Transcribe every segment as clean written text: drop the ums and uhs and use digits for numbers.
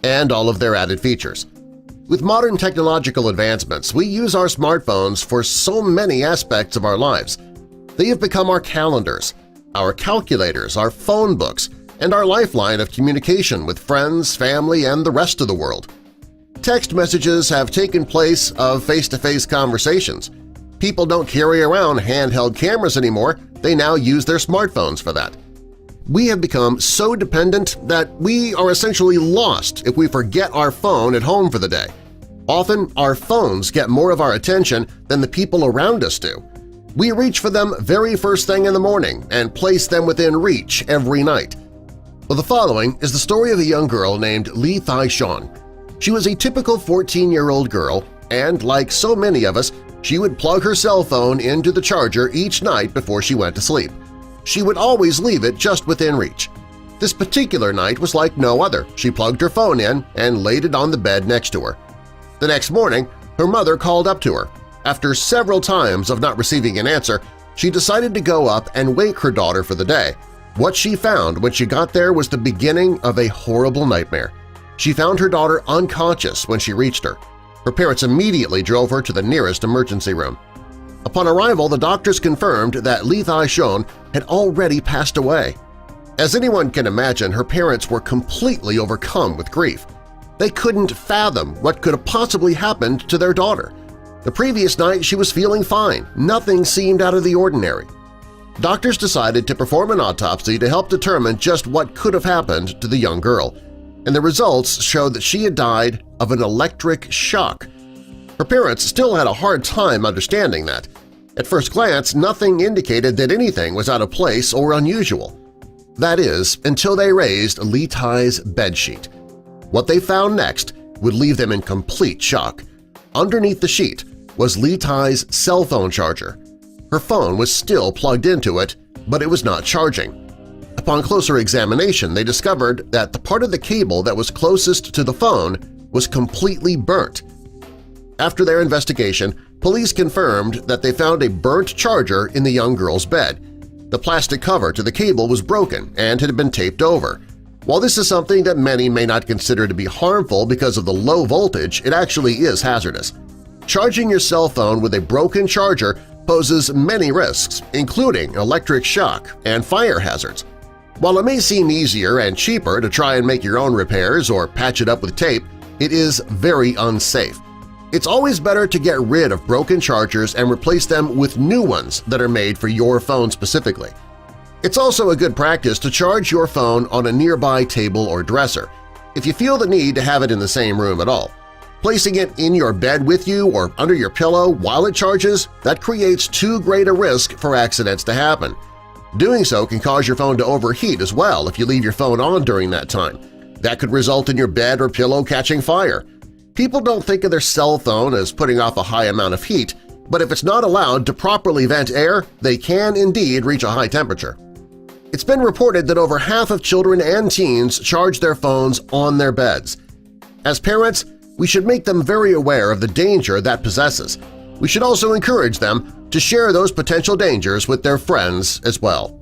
and all of their added features. With modern technological advancements, we use our smartphones for so many aspects of our lives. They have become our calendars, our calculators, our phone books, and our lifeline of communication with friends, family, and the rest of the world. Text messages have taken place of face-to-face conversations. People don't carry around handheld cameras anymore, they now use their smartphones for that. We have become so dependent that we are essentially lost if we forget our phone at home for the day. Often, our phones get more of our attention than the people around us do. We reach for them very first thing in the morning and place them within reach every night. Well, the following is the story of a young girl named Lee Thai-Shon. She was a typical 14-year-old girl, and like so many of us, she would plug her cell phone into the charger each night before she went to sleep. She would always leave it just within reach. This particular night was like no other. She plugged her phone in and laid it on the bed next to her. The next morning, her mother called up to her. After several times of not receiving an answer, she decided to go up and wake her daughter for the day. What she found when she got there was the beginning of a horrible nightmare. She found her daughter unconscious when she reached her. Her parents immediately drove her to the nearest emergency room. Upon arrival, the doctors confirmed that Lee Thai-Shon had already passed away. As anyone can imagine, her parents were completely overcome with grief. They couldn't fathom what could have possibly happened to their daughter. The previous night she was feeling fine. Nothing seemed out of the ordinary. Doctors decided to perform an autopsy to help determine just what could have happened to the young girl, and the results showed that she had died of an electric shock. Her parents still had a hard time understanding that. At first glance, nothing indicated that anything was out of place or unusual. That is, until they raised Lee Thai's bedsheet. What they found next would leave them in complete shock. Underneath the sheet was Lee Thai's cell phone charger. Her phone was still plugged into it, but it was not charging. Upon closer examination, they discovered that the part of the cable that was closest to the phone was completely burnt. After their investigation, police confirmed that they found a burnt charger in the young girl's bed. The plastic cover to the cable was broken and had been taped over. While this is something that many may not consider to be harmful because of the low voltage, it actually is hazardous. Charging your cell phone with a broken charger poses many risks, including electric shock and fire hazards. While it may seem easier and cheaper to try and make your own repairs or patch it up with tape, it is very unsafe. It's always better to get rid of broken chargers and replace them with new ones that are made for your phone specifically. It's also a good practice to charge your phone on a nearby table or dresser, if you feel the need to have it in the same room at all. Placing it in your bed with you or under your pillow while it charges, that creates too great a risk for accidents to happen. Doing so can cause your phone to overheat as well if you leave your phone on during that time. That could result in your bed or pillow catching fire. People don't think of their cell phone as putting off a high amount of heat, but if it's not allowed to properly vent air, they can indeed reach a high temperature. It's been reported that over half of children and teens charge their phones on their beds. As parents, we should make them very aware of the danger that possesses. We should also encourage them to share those potential dangers with their friends as well.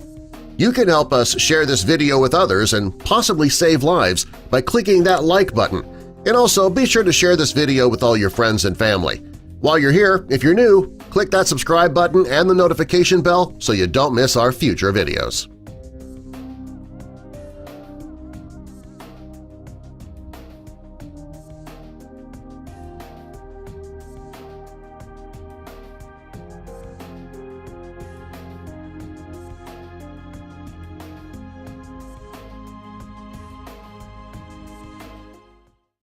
You can help us share this video with others and possibly save lives by clicking that like button. And also be sure to share this video with all your friends and family. While you're here, if you're new, click that subscribe button and the notification bell so you don't miss our future videos.